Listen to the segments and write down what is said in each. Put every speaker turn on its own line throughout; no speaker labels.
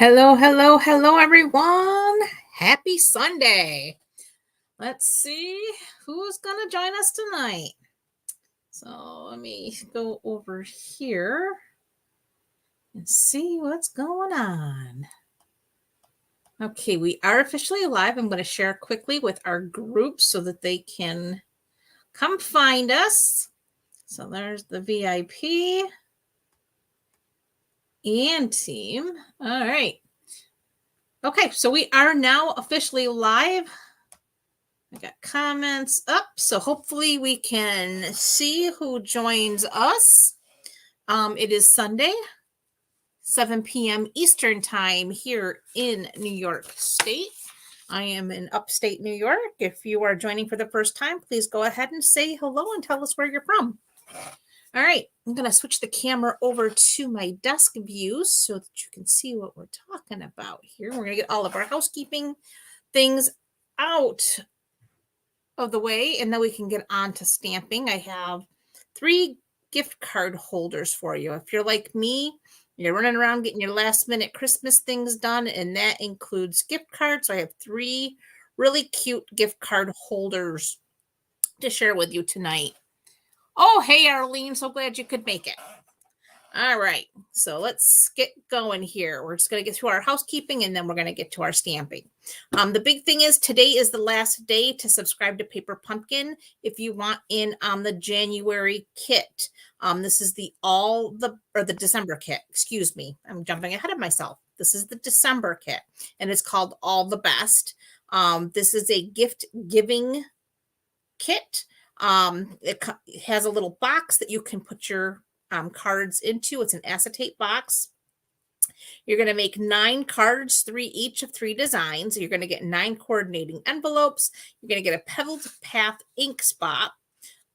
Hello, hello, hello, everyone. Happy Sunday. Let's see who's going to join us tonight. So let me go over here and see what's going on. Okay, we are officially live. I'm going to share quickly with our group so that they can come find us. So there's the VIP and team. All right. Okay, so we are now officially live. I got comments up, so hopefully we can see who joins us. It is Sunday, 7 p.m. Eastern Time here in New York State. I am in upstate New York. If you are joining for the first time, please go ahead and say hello and tell us where you're from. All right, I'm going to switch the camera over to my desk view so that you can see what we're talking about here. We're going to get all of our housekeeping things out of the way, and then we can get on to stamping. I have 3 gift card holders for you. If you're like me, you're running around getting your last minute Christmas things done, and that includes gift cards. So I have 3 really cute gift card holders to share with you tonight. Oh, hey, Arlene, so glad you could make it. All right, so let's get going here. We're just going to get through our housekeeping, and then we're going to get to our stamping. The big thing is today is the last day to subscribe to Paper Pumpkin if you want in on the January kit. This is the December kit. Excuse me, I'm jumping ahead of myself. This is the December kit, and it's called All the Best. This is a gift giving kit. It has a little box that you can put your cards into. It's an acetate box. You're going to make 9 cards, 3 each of 3 designs. You're going to get 9 coordinating envelopes. You're going to get a Pebbled Path ink spot.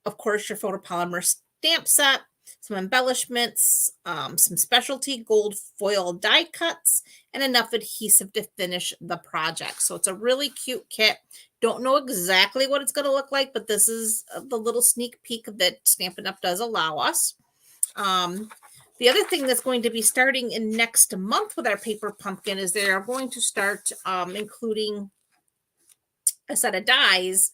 Of course, your photopolymer stamp set, some embellishments, some specialty gold foil die cuts, and enough adhesive to finish the project. So it's a really cute kit. Don't know exactly what it's going to look like, but this is the little sneak peek that Stampin' Up! Does allow us. The other thing that's going to be starting in next month with our Paper Pumpkin is they are going to start including a set of dies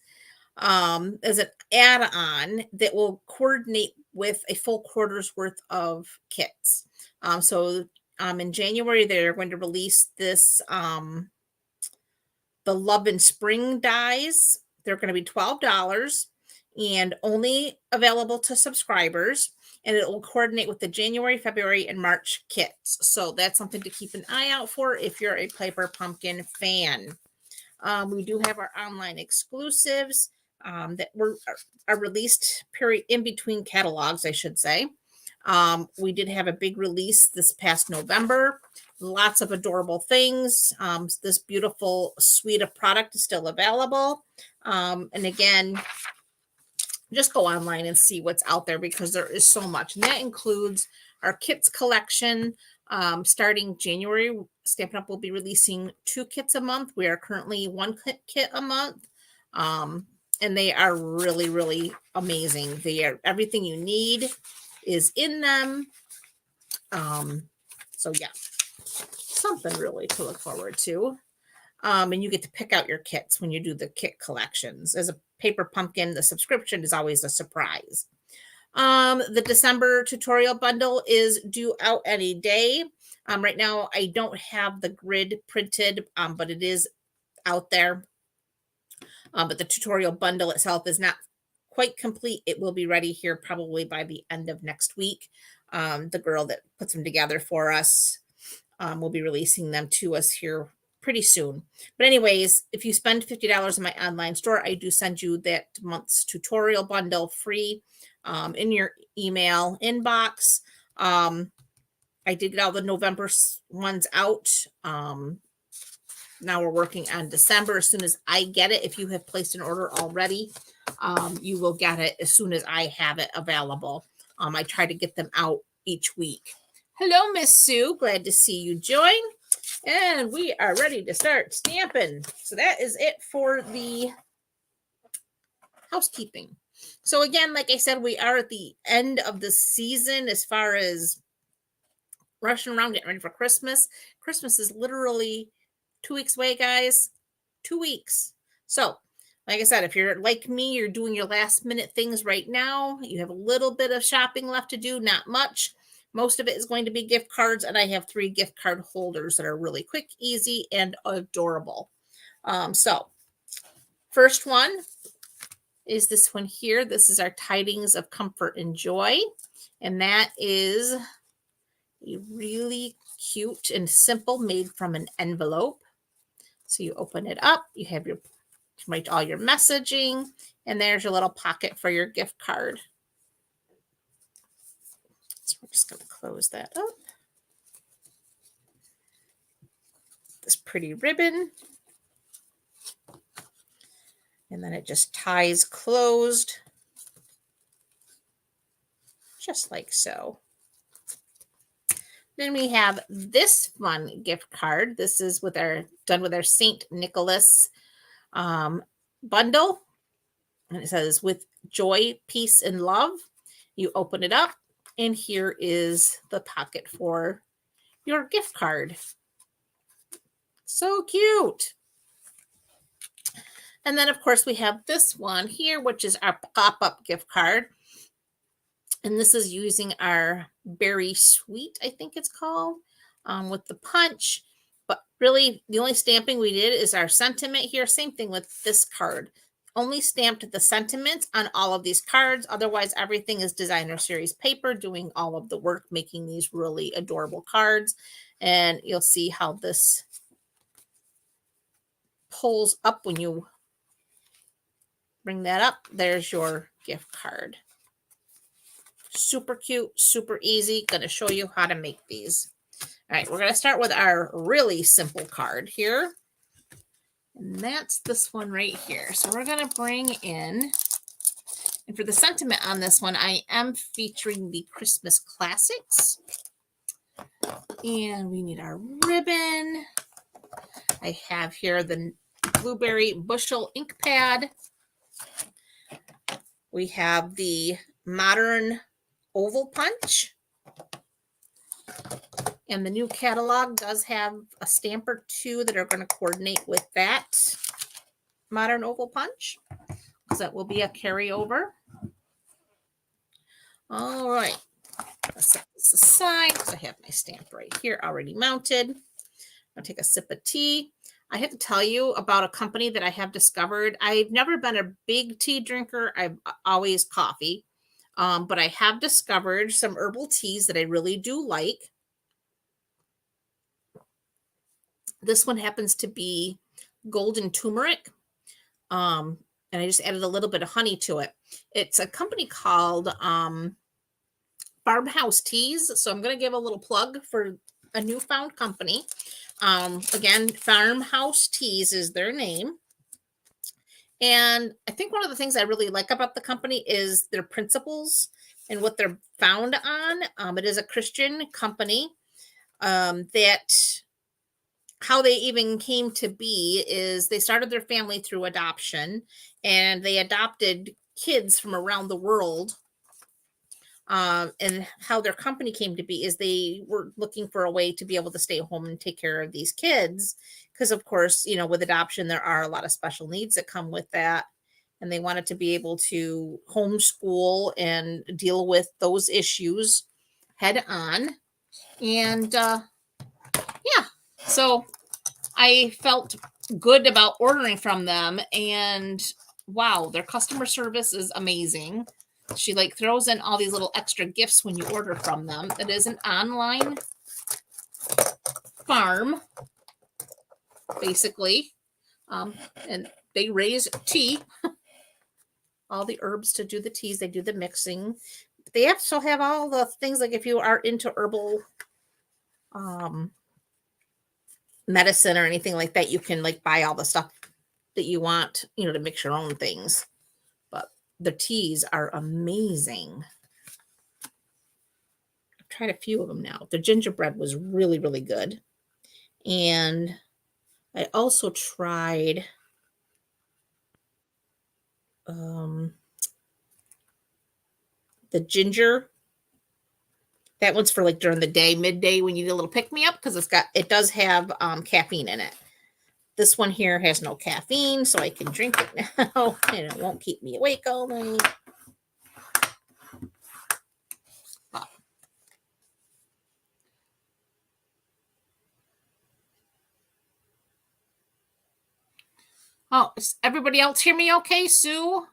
as an add-on that will coordinate with a full quarter's worth of kits. So in January, they're going to release this, the Love and Spring dies. They're going to be $12 and only available to subscribers. And it will coordinate with the January, February, and March kits. So that's something to keep an eye out for if you're a Paper Pumpkin fan. We do have our online exclusives that are released period in between catalogs, I should say. We did have a big release this past November. Lots of adorable things. This beautiful suite of product is still available. And again, just go online and see what's out there because there is so much. And that includes our kits collection. Starting January, Stampin' Up! Will be releasing 2 kits a month. We are currently 1 kit a month. And they are really, really amazing. They are everything you need is in them. So yeah, something really to look forward to. And you get to pick out your kits when you do the kit collections. As a Paper Pumpkin, the subscription is always a surprise. The December tutorial bundle is due out any day. Right now, I don't have the grid printed, but it is out there. But the tutorial bundle itself is not quite complete. It will be ready here probably by the end of next week. The girl that puts them together for us will be releasing them to us here pretty soon. But anyways, if you spend $50 in my online store, I do send you that month's tutorial bundle free in your email inbox. I did get all the November ones out. Now we're working on December. As soon as I get it, if you have placed an order already, you will get it as soon as I have it available. I try to get them out each week. Hello, Miss Sue. Glad to see you join. And we are ready to start stamping. So that is it for the housekeeping. So again, like I said, we are at the end of the season as far as rushing around getting ready for Christmas. Christmas is literally 2 weeks away, guys. 2 weeks. So, like I said, if you're like me, you're doing your last minute things right now. You have a little bit of shopping left to do, not much. Most of it is going to be gift cards, and I have 3 gift card holders that are really quick, easy, and adorable. So, first one is this one here. This is our Tidings of Comfort and Joy, and that is a really cute and simple made from an envelope. So you open it up, you have your write all your messaging, and there's your little pocket for your gift card. So we're just going to close that up. This pretty ribbon. And then it just ties closed, just like so. Then we have this fun gift card. This is with our done with our St. Nicholas bundle. And it says, with joy, peace, and love. You open it up, and here is the pocket for your gift card. So cute. And then, of course, we have this one here, which is our pop-up gift card. And this is using our Berry Sweet, I think it's called, with the punch. But really, the only stamping we did is our sentiment here. Same thing with this card. Only stamped the sentiments on all of these cards. Otherwise, everything is designer series paper, doing all of the work, making these really adorable cards. And you'll see how this pulls up when you bring that up. There's your gift card. Super cute, super easy. Going to show you how to make these. All right, we're going to start with our really simple card here. And that's this one right here. So we're going to bring in, and for the sentiment on this one, I am featuring the Christmas classics. And we need our ribbon. I have here the Blueberry Bushel ink pad. We have the modern oval punch. And the new catalog does have a stamp or two that are going to coordinate with that modern oval punch. So that will be a carryover. All right. Let's set this aside because I have my stamp right here already mounted. I'll take a sip of tea. I have to tell you about a company that I have discovered. I've never been a big tea drinker. I've always coffee. But I have discovered some herbal teas that I really do like. This one happens to be golden turmeric. And I just added a little bit of honey to it. It's a company called Farmhouse Teas. So I'm going to give a little plug for a newfound company. Again, Farmhouse Teas is their name. And I think one of the things I really like about the company is their principles and what they're found on. It is a Christian company that how they even came to be is they started their family through adoption, and they adopted kids from around the world. And how their company came to be is they were looking for a way to be able to stay home and take care of these kids. Because, of course, you know, with adoption, there are a lot of special needs that come with that. And they wanted to be able to homeschool and deal with those issues head on. And yeah, so I felt good about ordering from them. And wow, their customer service is amazing. She like throws in all these little extra gifts when you order from them. It is an online farm, basically. And they raise tea, all the herbs to do the teas. They do the mixing. They also have all the things like if you are into herbal medicine or anything like that, you can like buy all the stuff that you want, you know, to mix your own things. But the teas are amazing. I've tried a few of them now. The gingerbread was really, really good. And I also tried the ginger That one's for like during the day, midday when you need a little pick-me-up because it does have caffeine in it. This one here has no caffeine, so I can drink it now, and it won't keep me awake all night. Oh, does everybody else hear me okay, Sue?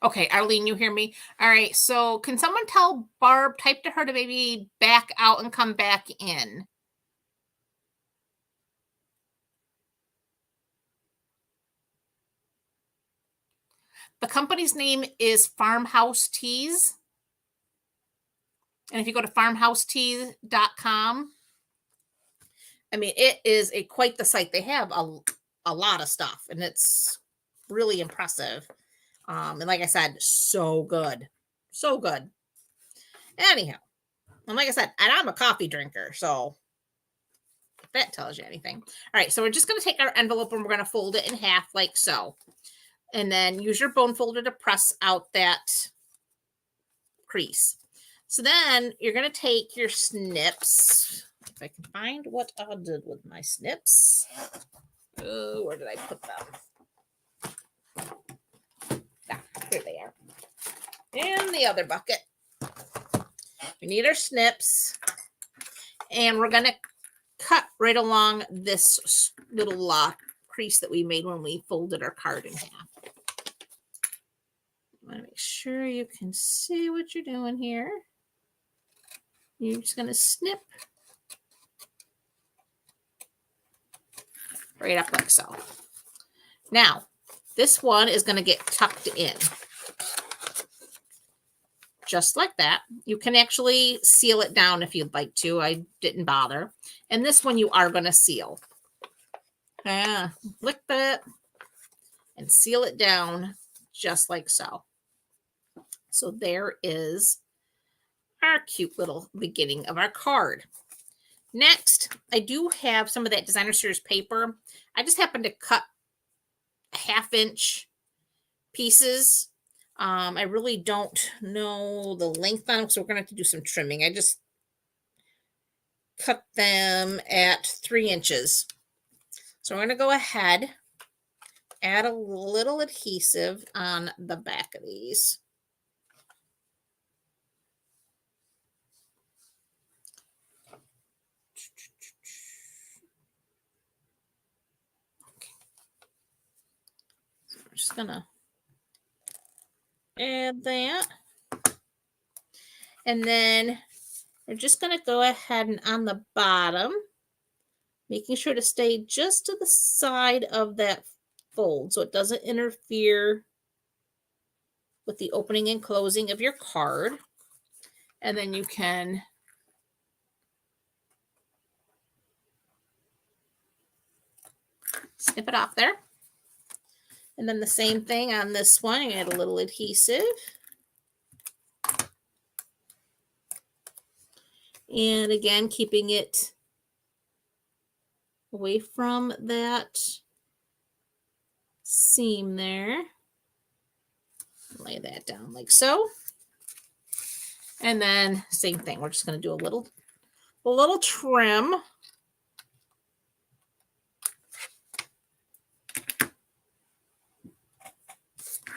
Okay, Arlene, you hear me? All right, so can someone tell Barb, type to her to maybe back out and come back in? The company's name is Farmhouse Teas. And if you go to farmhouseteas.com, I mean, it is quite the site. They have a lot of stuff, and it's really impressive. And like I said, so good. So good. Anyhow, and like I said, and I'm a coffee drinker, so if that tells you anything. All right, so we're just going to take our envelope and we're going to fold it in half like so. And then use your bone folder to press out that crease. So then you're going to take your snips. If I can find what I did with my snips. Oh, where did I put them? Ah, here they are. In the other bucket. We need our snips. And we're going to cut right along this little crease that we made when we folded our card in half. I want to make sure you can see what you're doing here. You're just going to snip right up like so. Now, this one is going to get tucked in. Just like that. You can actually seal it down if you'd like to. I didn't bother. And this one you are going to seal. Lick that and seal it down just like so. So there is our cute little beginning of our card. Next, I do have some of that designer series paper. I just happened to cut 1/2 inch pieces. I really don't know the length on them, so we're going to have to do some trimming. I just cut them at 3 inches. So we're going to go ahead, add a little adhesive on the back of these. Okay. So we're just going to add that. And then we're just going to go ahead and on the bottom, making sure to stay just to the side of that fold so it doesn't interfere with the opening and closing of your card. And then you can snip it off there. And then the same thing on this one, you add a little adhesive. And again, keeping it away from that seam there. Lay that down like so. And then same thing. We're just going to do a little trim.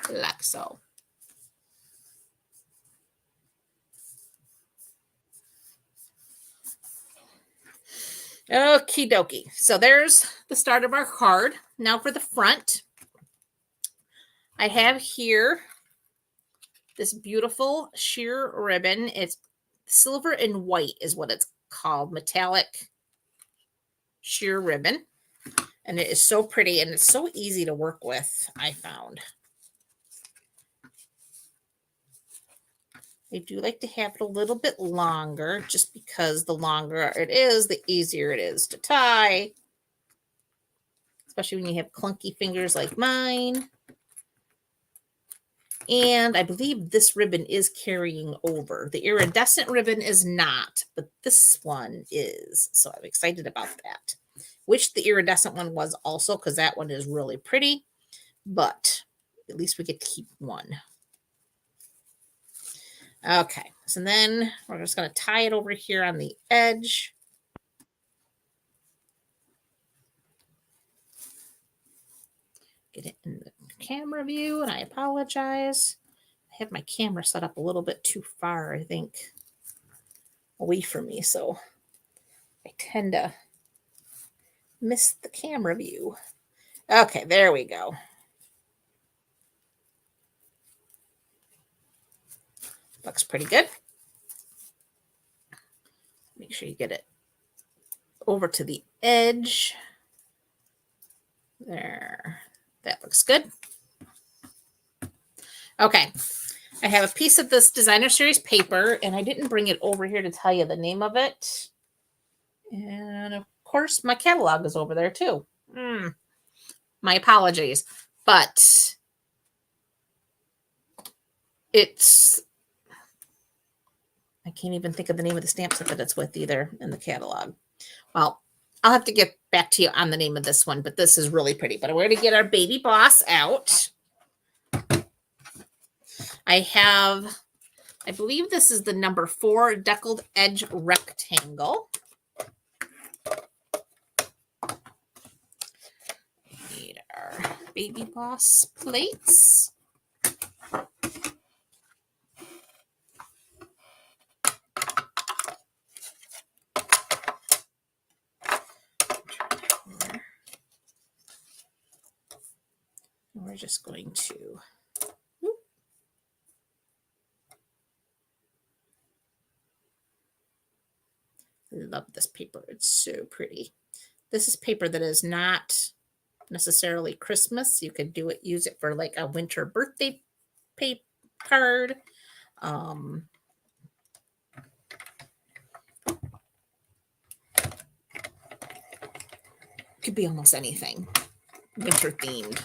Like so. Okie dokie. So there's the start of our card. Now for the front, I have here this beautiful sheer ribbon. It's silver and white is what it's called. Metallic sheer ribbon. And it is so pretty and it's so easy to work with, I found. I do like to have it a little bit longer just because the longer it is, the easier it is to tie. Especially when you have clunky fingers like mine. And I believe this ribbon is carrying over. The iridescent ribbon is not, but this one is. So I'm excited about that. Wish the iridescent one was also, because that one is really pretty. But at least we get to keep one. Okay, so then we're just going to tie it over here on the edge. Get it in the camera view, and I apologize. I have my camera set up a little bit too far, I think, away from me, so I tend to miss the camera view. Okay, there we go. Looks pretty good. Make sure you get it over to the edge. There. That looks good. Okay. I have a piece of this designer series paper, and I didn't bring it over here to tell you the name of it. And of course, my catalog is over there too. My apologies. But it's, I can't even think of the name of the stamp set that it's with either in the catalog. Well, I'll have to get back to you on the name of this one, but this is really pretty. But we're going to get our baby boss out. I have, I believe this is the number 4 deckled edge rectangle. Need our baby boss plates. We're just going to love this paper. It's so pretty. This is paper that is not necessarily Christmas. You could do it, use it for like a winter birthday paper card. Could be almost anything winter themed.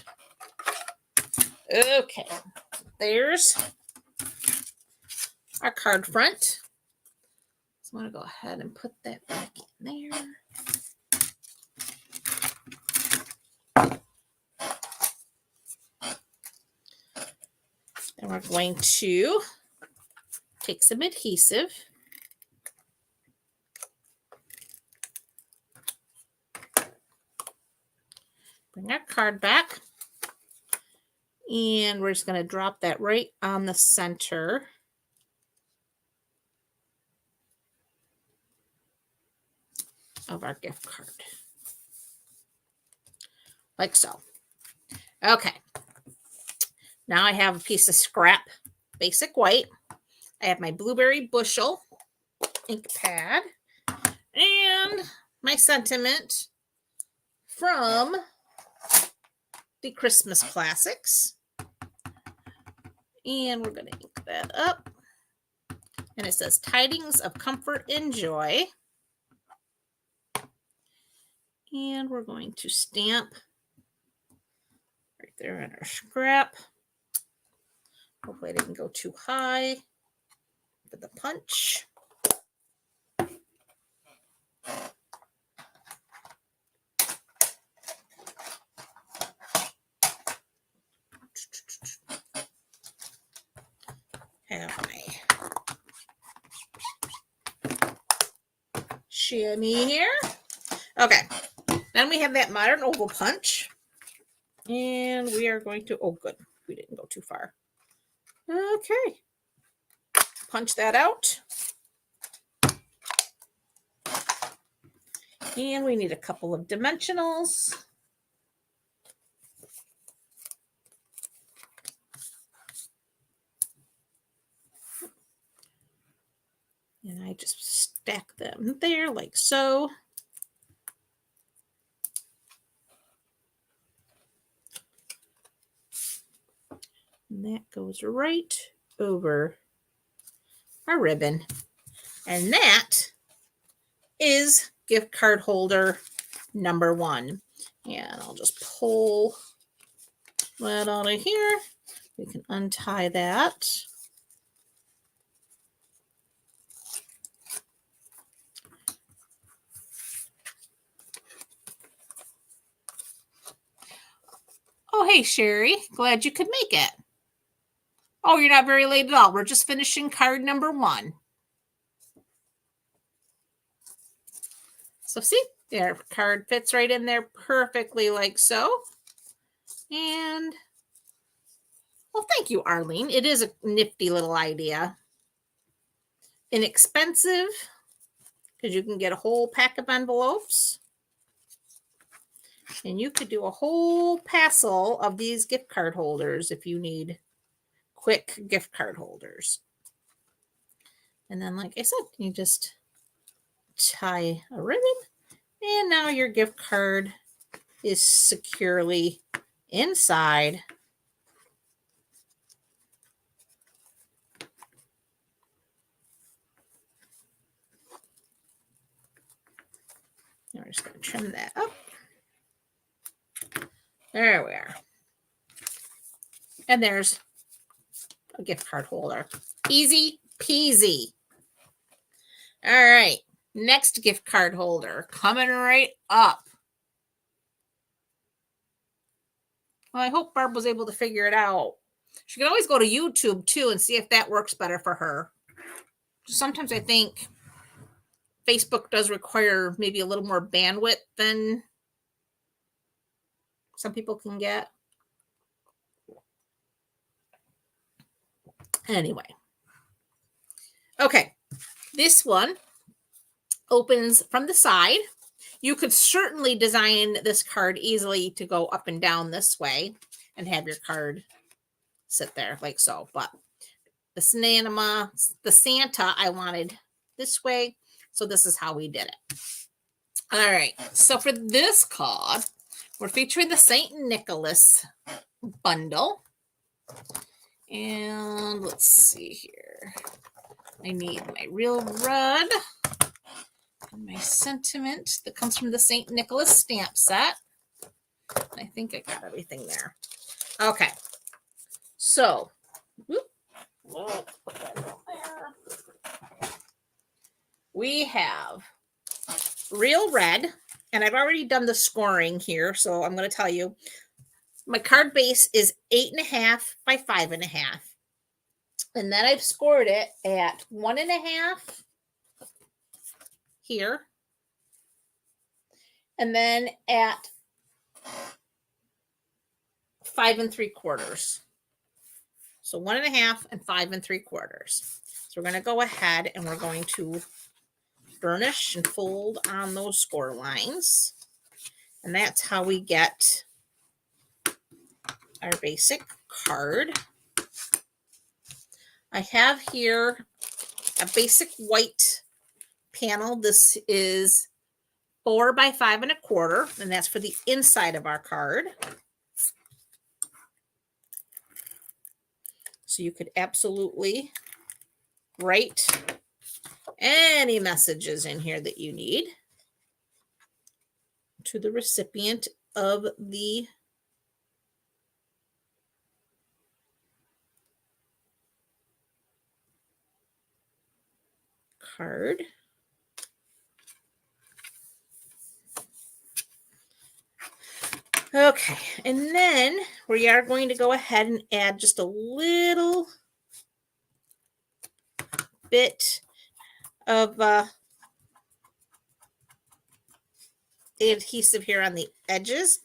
Okay, there's our card front. So I'm going to go ahead and put that back in there. And we're going to take some adhesive. Bring our card back. And we're just going to drop that right on the center. Of our gift card. Like so. Okay. Now I have a piece of scrap basic white. I have my blueberry bushel ink pad and my sentiment from the Christmas Classics. And we're going to ink that up. And it says tidings of comfort and joy. And we're going to stamp right there in our scrap. Hopefully I didn't go too high for the punch. Have my chamois here. Okay. Then we have that modern oval punch. And we are going to, oh good, we didn't go too far. Okay. Punch that out. And we need a couple of dimensionals. And I just stack them there like so. And that goes right over our ribbon. And that is gift card holder number 1. And I'll just pull that out of here. We can untie that. Oh, hey, Sherry. Glad you could make it. Oh, you're not very late at all. We're just finishing card number 1. So see, their card fits right in there perfectly like so. And, well, thank you, Arlene. It is a nifty little idea. Inexpensive, because you can get a whole pack of envelopes. And you could do a whole passel of these gift card holders if you need quick gift card holders. And then, like I said, you just tie a ribbon, and now your gift card is securely inside. We're just going to trim that up. There we are. And there's a gift card holder. Easy peasy. All right. Next gift card holder coming right up. Well, I hope Barb was able to figure it out. She can always go to YouTube too and see if that works better for her. Sometimes I think Facebook does require maybe a little more bandwidth than some people can get. Anyway. Okay. This one opens from the side. You could certainly design this card easily to go up and down this way and have your card sit there like so. But the Santa I wanted this way. So this is how we did it. All right. So for this card, we're featuring the St. Nicholas bundle. And let's see here. I need my real red and my sentiment that comes from the St. Nicholas stamp set. I think I got everything there. Okay. So, we'll put that down there. We have real red, and I've already done the scoring here, so I'm going to tell you. My card base is 8.5 by 5.5. And then I've scored it at 1.5 here. And then at 5 3/4. So 1.5 and 5 3/4. So we're going to go ahead and we're going to burnish and fold on those score lines. And that's how we get our basic card. I have here a basic white panel. This is 4 by 5 1/4, and that's for the inside of our card. So you could absolutely write any messages in here that you need to the recipient of the card. Okay, and then we are going to go ahead and add just a little bit of adhesive here on the edges,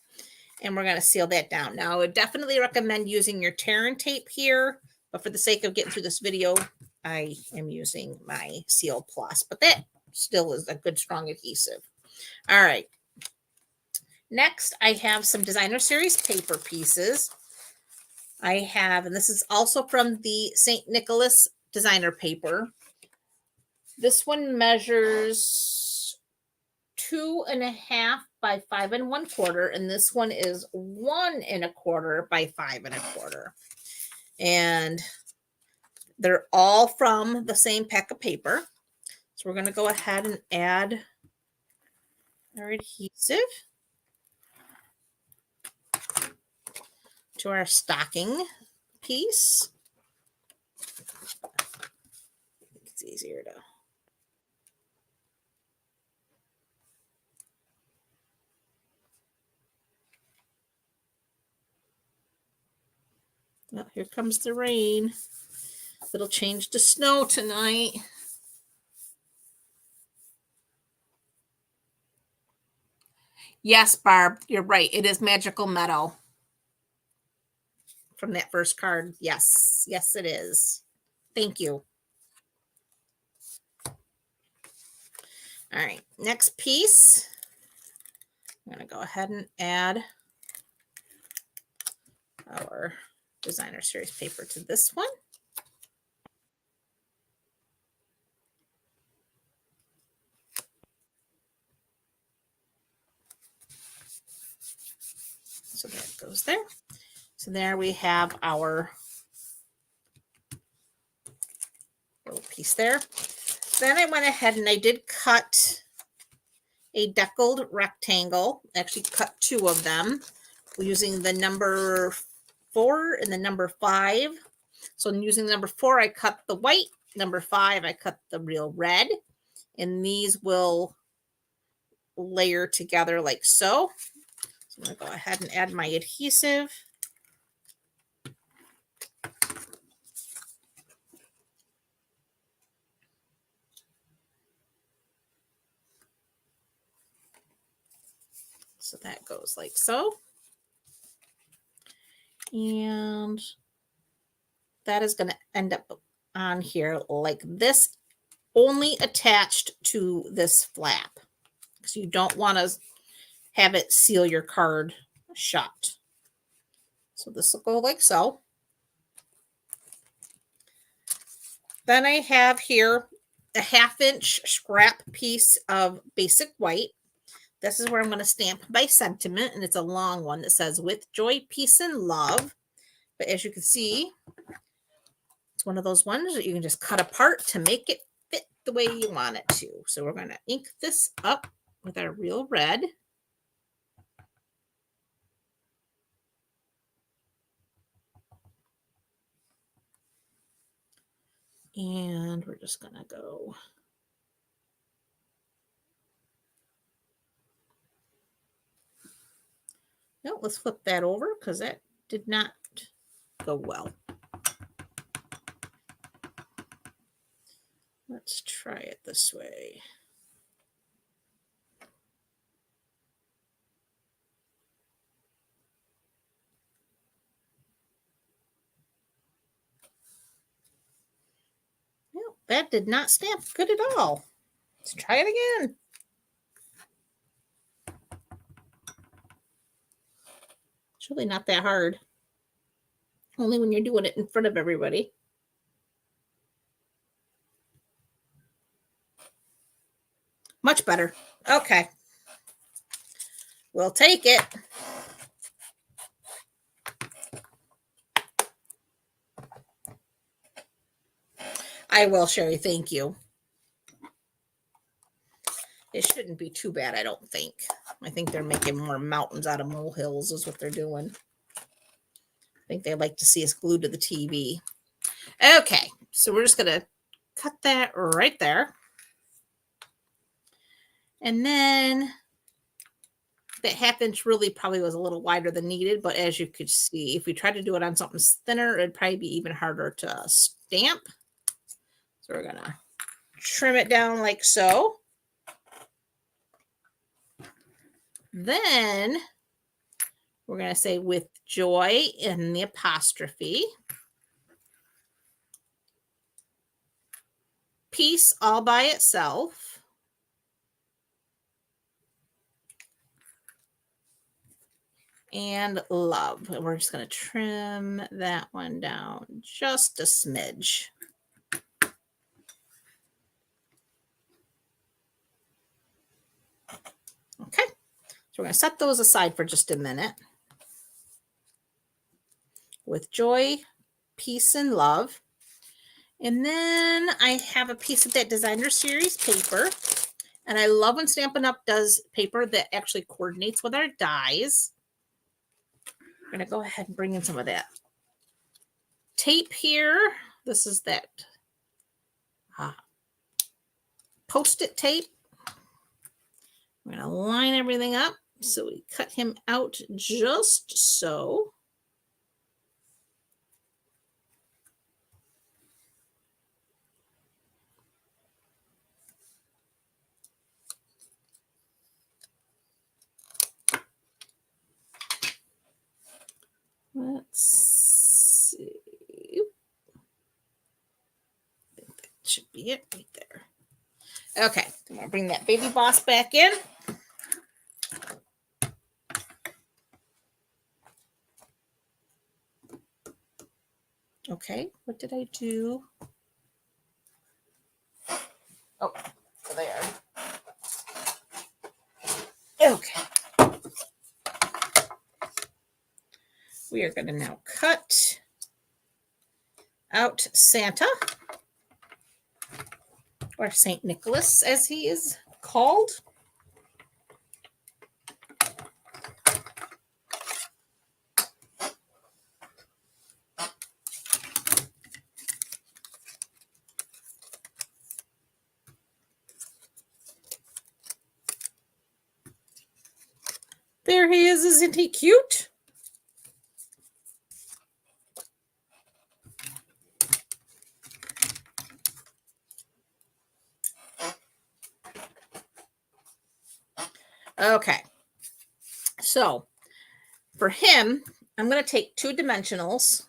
and we're going to seal that down. Now, I would definitely recommend using your tear and tape here, but for the sake of getting through this video, I am using my Seal Plus, but that still is a good strong adhesive. All right. Next, I have some Designer Series paper pieces. I have, and this is also from the St. Nicholas designer paper. This one measures 2.5 by 5 1/4, and this one is 1 1/4 by 5 1/4. And they're all from the same pack of paper. So we're going to go ahead and add our adhesive to our stocking piece. It's easier to. Well, here comes the rain. It'll change to snow tonight. Yes, Barb, you're right. It is Magical Meadow. From that first card. Yes. Yes, it is. Thank you. All right. Next piece. I'm going to go ahead and add our designer series paper to this one. So that goes there. So there we have our little piece there. Then I went ahead and I did cut a deckled rectangle. Actually cut two of them using the number 4 and the number 5. So using the number 4, I cut the white. Number 5, I cut the real red. And these will layer together like so. So I'm going to go ahead and add my adhesive. So that goes like so. And that is going to end up on here like this, only attached to this flap. So you don't want to have it seal your card shut. So this will go like so. Then I have here a 1/2-inch scrap piece of basic white. This is where I'm going to stamp my sentiment, and it's a long one that says, "With joy, peace, and love." But as you can see, it's one of those ones that you can just cut apart to make it fit the way you want it to. So we're going to ink this up with our real red. And we're just going to go. No, let's flip that over because that did not go well. Let's try it this way. No, that did not stamp good at all. Let's try it again. It's really not that hard. Only when you're doing it in front of everybody. Much better. Okay. We'll take it. I will, Sherry. Thank you. It shouldn't be too bad, I don't think. I think they're making more mountains out of molehills is what they're doing. I think they like to see us glued to the TV. Okay, so we're just going to cut that right there. And then that 1/2-inch really probably was a little wider than needed, but as you could see, if we tried to do it on something thinner, it'd probably be even harder to stamp. So we're going to trim it down like so. Then we're going to say "with joy" in the apostrophe. Peace all by itself. And love. And we're just going to trim that one down just a smidge. Okay. So we're going to set those aside for just a minute. With joy, peace, and love. And then I have a piece of that designer series paper. And I love when Stampin' Up! Does paper that actually coordinates with our dies. We're going to go ahead and bring in some of that tape here. This is that Post-it tape. We're going to line everything up. So we cut him out just so. Let's see. I think that should be it right there. Okay, I'm going to bring that baby boss back in. Okay, what did I do? Oh, there. Okay. We are going to now cut out Santa, or St. Nicholas as he is called. There he is. Isn't he cute? Okay. So for him, I'm going to take 2 dimensionals.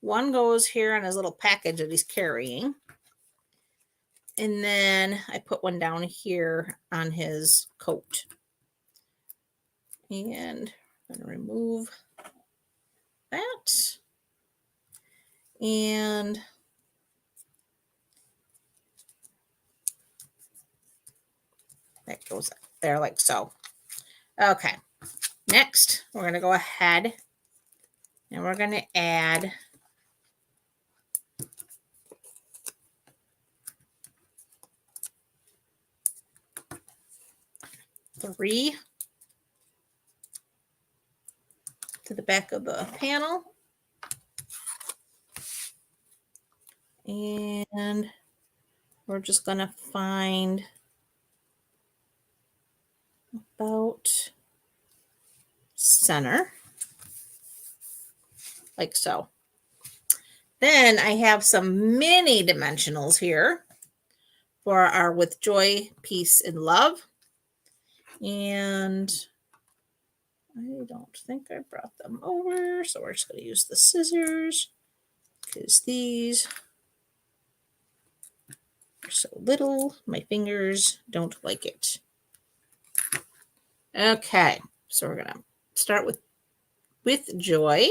One goes here on his little package that he's carrying. And then I put one down here on his coat. And I'm going to remove that. And that goes there like so. Okay. Next, we're going to go ahead and we're going to add three to the back of the panel. And we're just going to find about center, like so. Then I have some mini dimensionals here for our With Joy, Peace, and Love. And I don't think I brought them over, so we're just going to use the scissors because these are so little. My fingers don't like it. Okay, so we're going to start with Joy.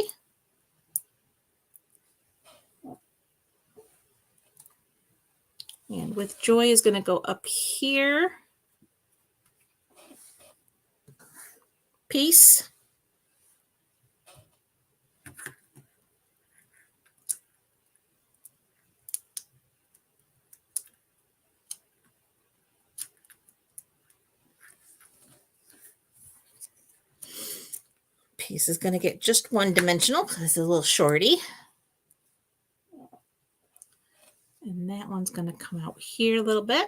And With Joy is going to go up here. Peace. Piece is going to get just one dimensional because it's a little shorty. And that one's going to come out here a little bit.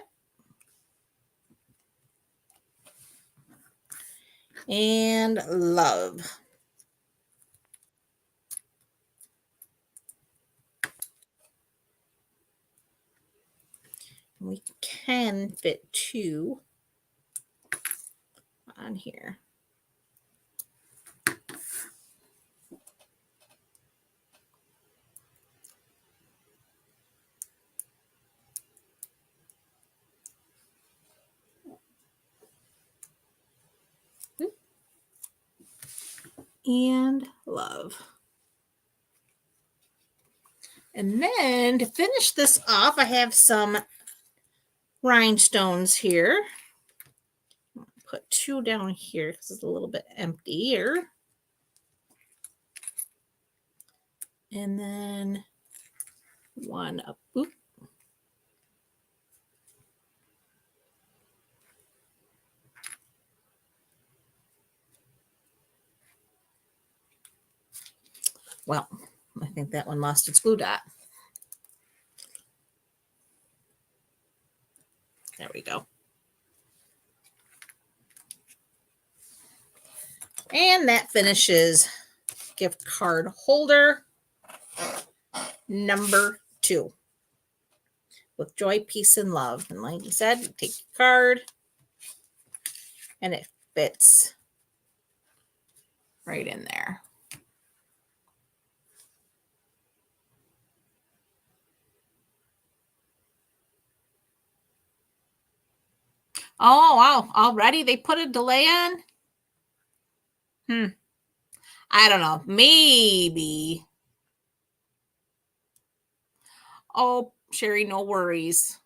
And Love. We can fit 2 on here. And Love. And then to finish this off, I have some rhinestones here. Put 2 down here because it's a little bit emptier. And then 1 up. Oop. Well, I think that one lost its glue dot. There we go. And that finishes gift card holder number 2 with joy, peace, and love. And like you said, you take your card and it fits right in there. Oh, wow. Already they put a delay on? I don't know. Maybe. Oh, Sherry, no worries.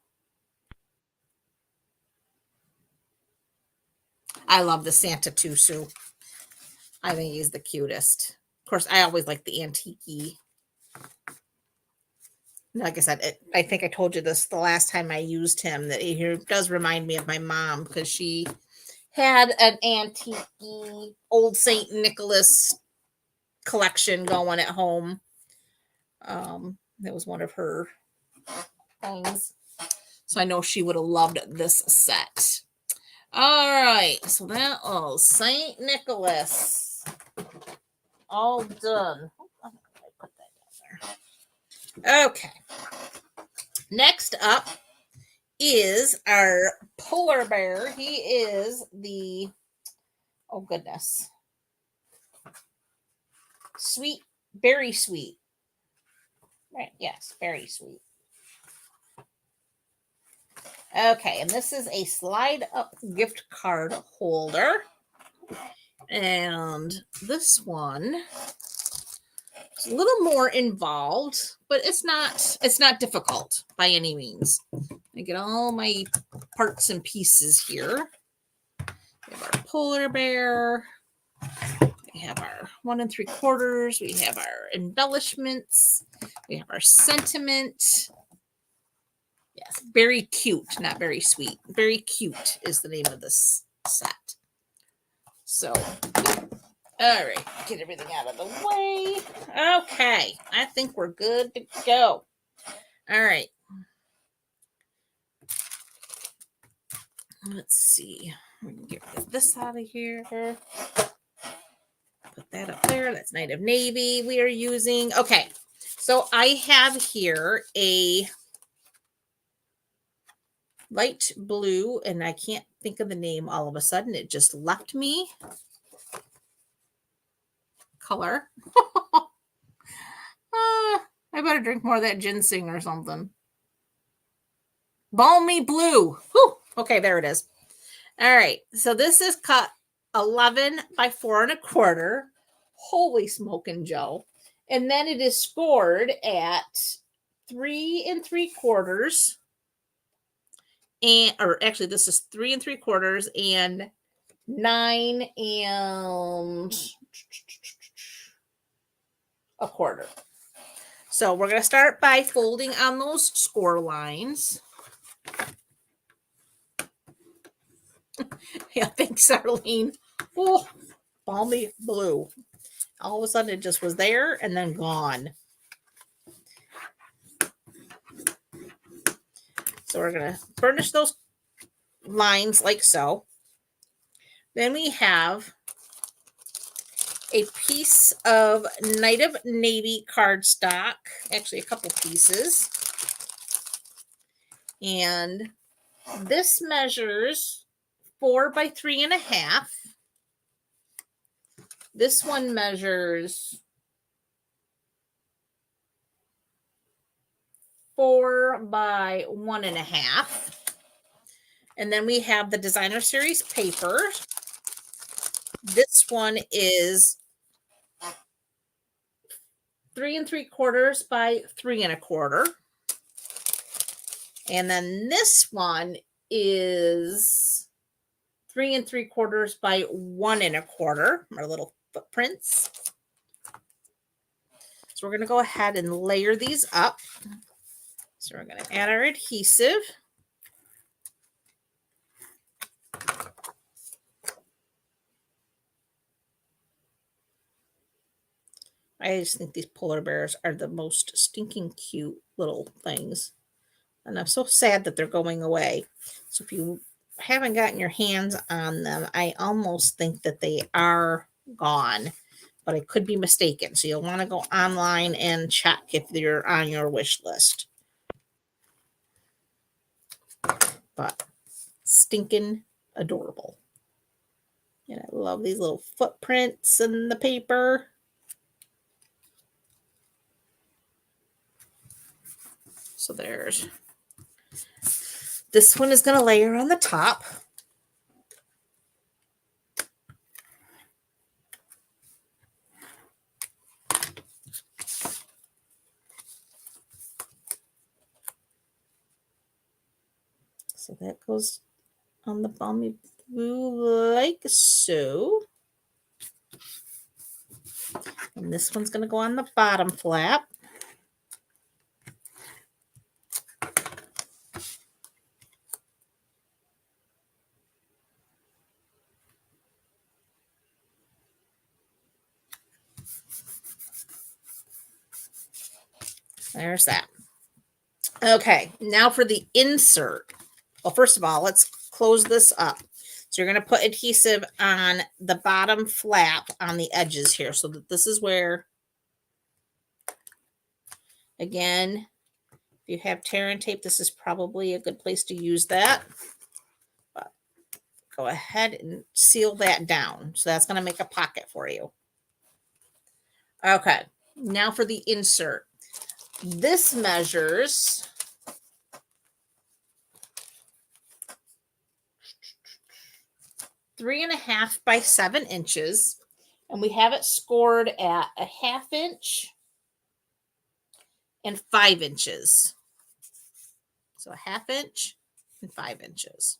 I love the Santa Tusu. I think he's the cutest. Of course, I always like the antique-y. Like I said, I think I told you this the last time I used him, that he does remind me of my mom because she had an antique old St. Nicholas collection going at home. That was one of her things. So I know she would have loved this set. All right, so that was St. Nicholas. All done. I put that down there. Okay. Next up is our polar bear. He is the, oh goodness, sweet, very sweet. Right, yes, very sweet. Okay, and this is a slide up gift card holder. And this one is a little more involved, but it's not difficult by any means. I get all my parts and pieces here. We have our polar bear. We have our 1 3/4. We have our embellishments. We have our sentiment. Yes, very cute, not very sweet. Very cute is the name of this set. So, all right, get everything out of the way. Okay, I think we're good to go. All right. Let's see. We're going to get rid of this out of here. Put that up there. That's Night of Navy we are using. Okay, so I have here a light blue, and I can't think of the name all of a sudden. It just left me. Color. I better drink more of that ginseng or something. Balmy blue. Whew. Okay, there it is. All right, so this is cut 11 by 4 1/4. Holy smoking Joe. And then it is scored at 3 3/4. Or actually, this is 3 3/4 and 9 1/4. So we're going to start by folding on those score lines. Yeah, thanks, Arlene. Oh, balmy blue. All of a sudden, it just was there and then gone. So we're going to burnish those lines like so. Then we have a piece of Night of Navy cardstock, actually a couple pieces. And this measures 4 by 3 1/2. This one measures 4 by 1 1/2. And then we have the Designer Series paper. This one is 3 3/4 by 3 1/4. And then this one is 3 3/4 by 1 1/4. Our little footprints. So we're going to go ahead and layer these up. So we're going to add our adhesive. I just think these polar bears are the most stinking cute little things. And I'm so sad that they're going away. So if you haven't gotten your hands on them, I almost think that they are gone, but I could be mistaken. So you'll want to go online and check if they're on your wish list. But stinking adorable. And I love these little footprints in the paper. So there's, this one is going to layer on the top. So that goes on the balmy blue like so. And this one's going to go on the bottom flap. There's that. Okay, now for the insert. Well, first of all, let's close this up. So you're going to put adhesive on the bottom flap on the edges here. So that this is where, again, if you have tear and tape, this is probably a good place to use that. But go ahead and seal that down. So that's going to make a pocket for you. Okay, now for the insert. This measures 3.5 by 7 inches, and we have it scored at 1/2 inch and 5 inches. So 1/2 inch and 5 inches.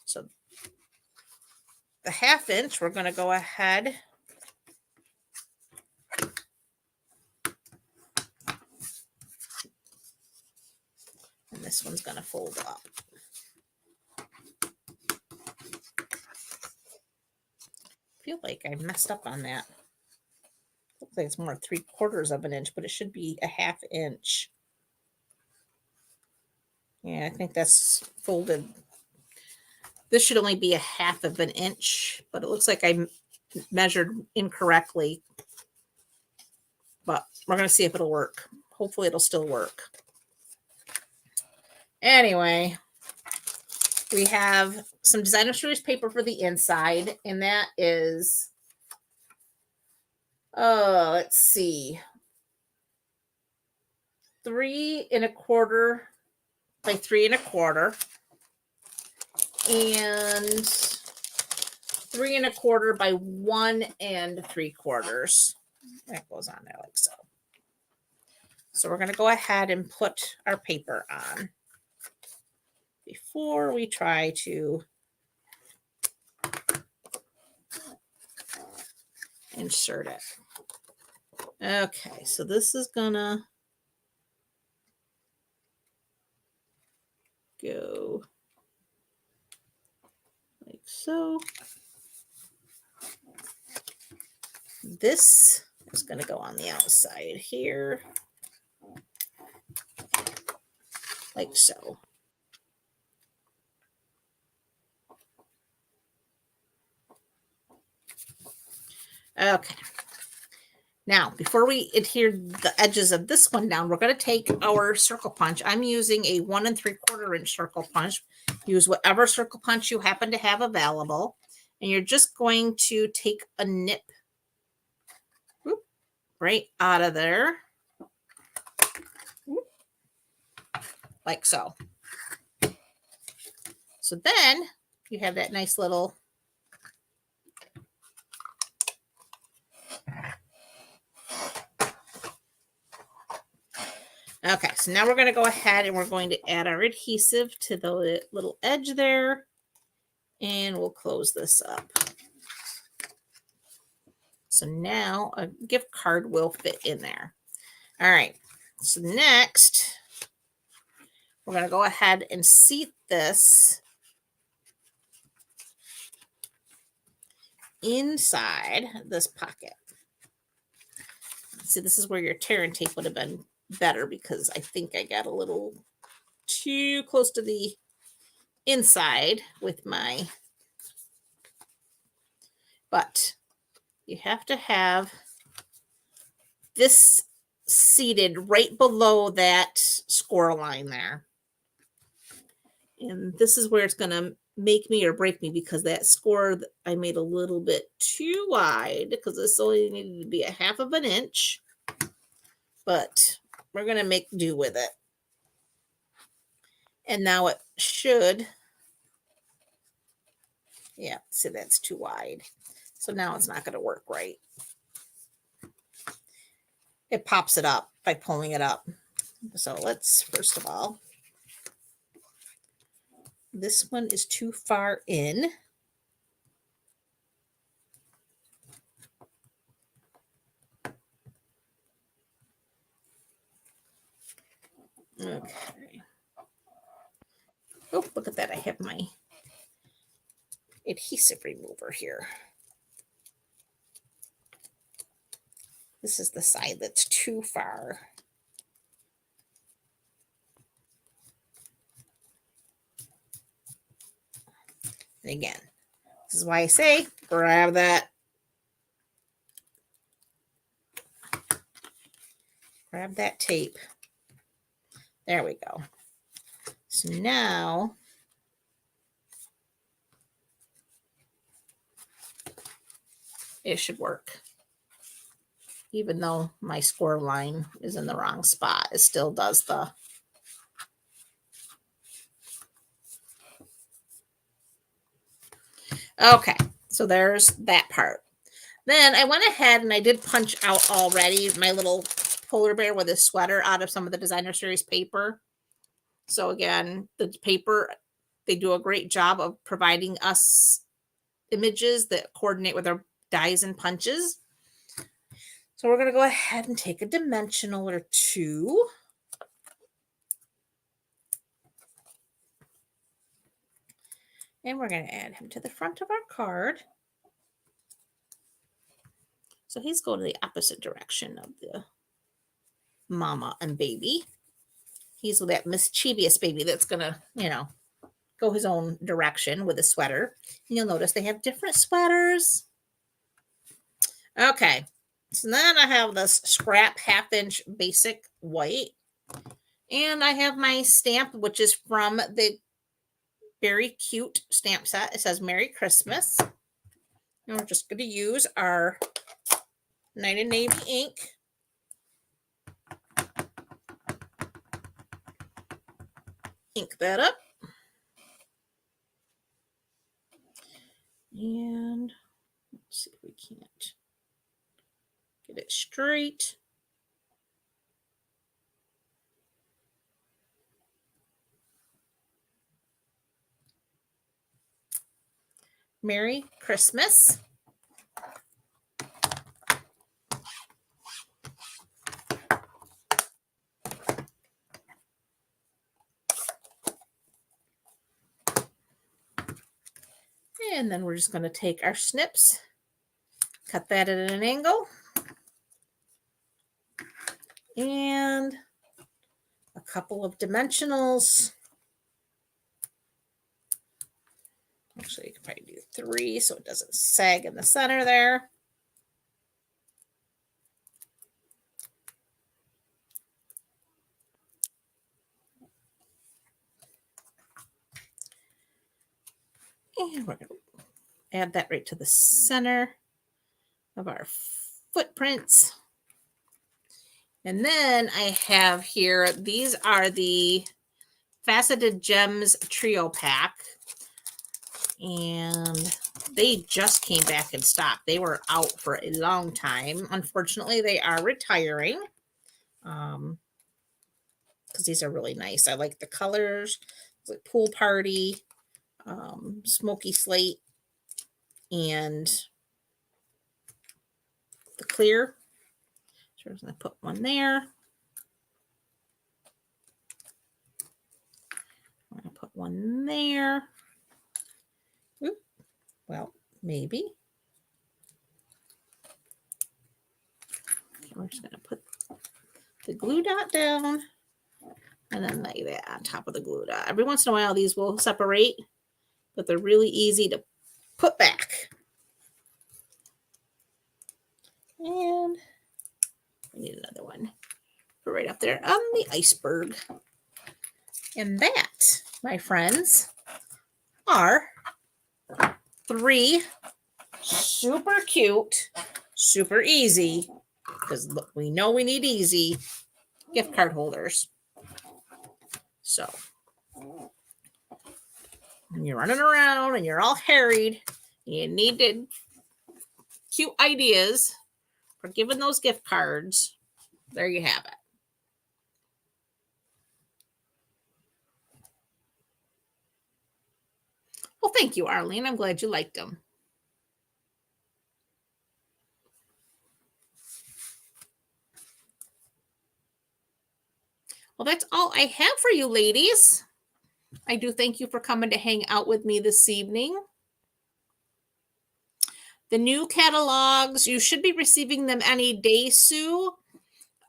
So the 1/2 inch, we're going to go ahead and this one's going to fold up. I feel like I messed up on that. Looks like it's more 3/4 of an inch, but it should be 1/2 inch. Yeah, I think that's folded. This should only be 1/2 of an inch, but it looks like I measured incorrectly. But we're going to see if it'll work. Hopefully it'll still work. Anyway, we have some designer series paper for the inside, and that is, let's see, 3.25 by 3.25, and 3.25 by 1 3/4. That goes on there like so. So we're going to go ahead and put our paper on before we try to insert it. Okay, so this is gonna go like so. This is gonna go on the outside here, like so. Okay. Now, before we adhere the edges of this one down, we're going to take our circle punch. I'm using a 1 3/4 inch circle punch. Use whatever circle punch you happen to have available. And you're just going to take a nip right out of there. Like so. So then you have that nice little okay, so now we're going to go ahead and we're going to add our adhesive to the little edge there, and we'll close this up. So now a gift card will fit in there. All right, so next we're going to go ahead and seat this inside this pocket. See, this is where your tear and tape would have been better because I think I got a little too close to the inside with my, but you have to have this seated right below that score line there. And this is where it's going to make me or break me because that score I made a little bit too wide because this only needed to be a 1/2 inch. But we're going to make do with it. And now it should, yeah, see, that's too wide. So now it's not going to work right. It pops it up by pulling it up. So let's, first of all, this one is too far in. Okay. Oh, look at that. I have my adhesive remover here. This is the side that's too far. And again, this is why I say grab that. Grab that tape. There we go. So now it should work. Even though my score line is in the wrong spot, it still does the. Okay, so there's that part. Then I went ahead and I did punch out already my little polar bear with a sweater out of some of the designer series paper. So again, the paper, they do a great job of providing us images that coordinate with our dies and punches. So we're going to go ahead and take a dimensional or two. And we're going to add him to the front of our card. So he's going to the opposite direction of the mama and baby. He's with that mischievous baby that's going to, you know, go his own direction with a sweater. And you'll notice they have different sweaters. Okay. So then I have this scrap 1/2 inch basic white. And I have my stamp, which is from the very cute stamp set. It says Merry Christmas. And we're just going to use our Night and Navy ink. Ink that up. And let's see if we can't get it straight. Merry Christmas. And then we're just going to take our snips, cut that at an angle, and a couple of dimensionals. Actually, you could probably do 3 so it doesn't sag in the center there. And we're going to add that right to the center of our footprints. And then I have here, these are the Faceted Gems Trio Pack. And they just came back in stock. They were out for a long time. Unfortunately, they are retiring. Because these are really nice. I like the colors. It's like Pool Party, Smoky Slate, and the clear. So I'm going to put one there. I'm going to put one there. Oop. Well, maybe. We're just going to put the glue dot down and then lay that on top of the glue dot. Every once in a while, these will separate, but they're really easy to put back. And we need another one. Put right up there on the iceberg. And that, my friends, are 3 super cute, super easy, because we know we need easy gift card holders. So when you're running around and you're all harried, you need cute ideas for giving those gift cards. There you have it. Well, thank you, Arlene. I'm glad you liked them. Well, that's all I have for you, ladies. I do thank you for coming to hang out with me this evening. The new catalogs, you should be receiving them any day, Sue.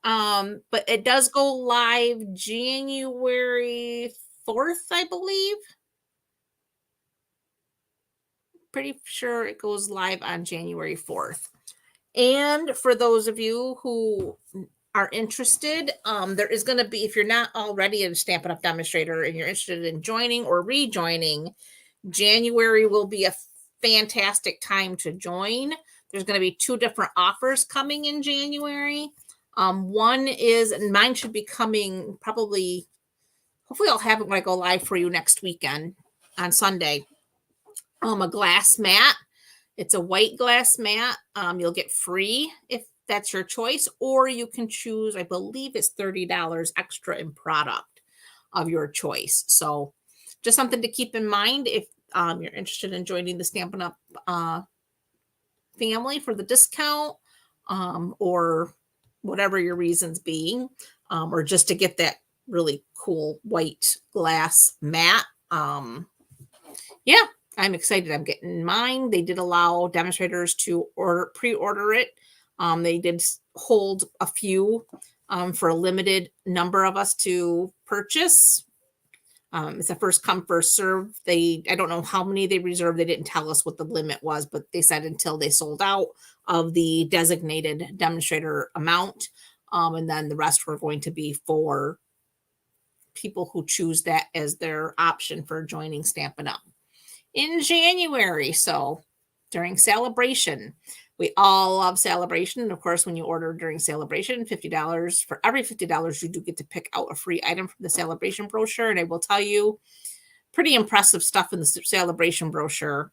But it does go live January 4th, I believe. Pretty sure it goes live on January 4th. And for those of you who are interested, there is going to be, if you're not already a Stampin' Up! Demonstrator and you're interested in joining or rejoining, January will be a fantastic time to join. There's going to be 2 different offers coming in January. One is, and mine should be coming probably, hopefully I'll have it when I go live for you next weekend on Sunday. A glass mat. It's a white glass mat. You'll get free if that's your choice, or you can choose, I believe it's $30 extra in product of your choice. So just something to keep in mind if you're interested in joining the Stampin' Up! Family for the discount, or whatever your reasons being, or just to get that really cool white glass mat. Yeah, I'm excited. I'm getting mine. They did allow demonstrators to pre-order it. They did hold a few for a limited number of us to purchase. It's a first come, first serve. I don't know how many they reserved. They didn't tell us what the limit was, but they said until they sold out of the designated demonstrator amount. And then the rest were going to be for people who choose that as their option for joining Stampin' Up! In January. So during Celebration, we all love Celebration. And of course, when you order during Celebration, $50, for every $50, you do get to pick out a free item from the Celebration brochure. And I will tell you, pretty impressive stuff in the Celebration brochure.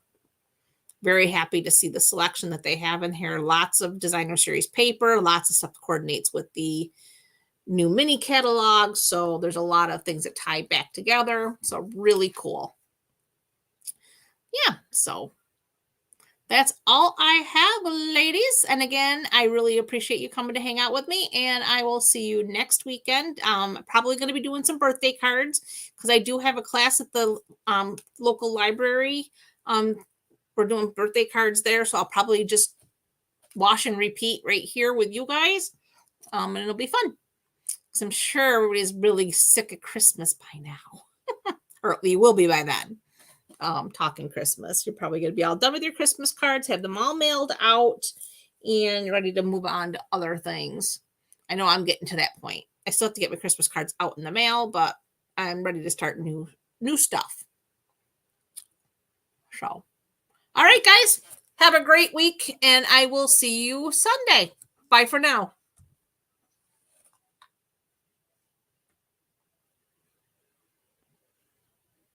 Very happy to see the selection that they have in here. Lots of designer series paper, lots of stuff that coordinates with the new mini catalog. So there's a lot of things that tie back together. So really cool. Yeah, so that's all I have, ladies. And again, I really appreciate you coming to hang out with me. And I will see you next weekend. Probably going to be doing some birthday cards because I do have a class at the local library. We're doing birthday cards there. So I'll probably just wash and repeat right here with you guys. And it'll be fun. Because I'm sure everybody's really sick of Christmas by now. Or you will be by then. Talking Christmas. You're probably going to be all done with your Christmas cards, have them all mailed out, and you're ready to move on to other things. I know I'm getting to that point. I still have to get my Christmas cards out in the mail, but I'm ready to start new stuff. So, all right, guys, have a great week, and I will see you Sunday. Bye for now.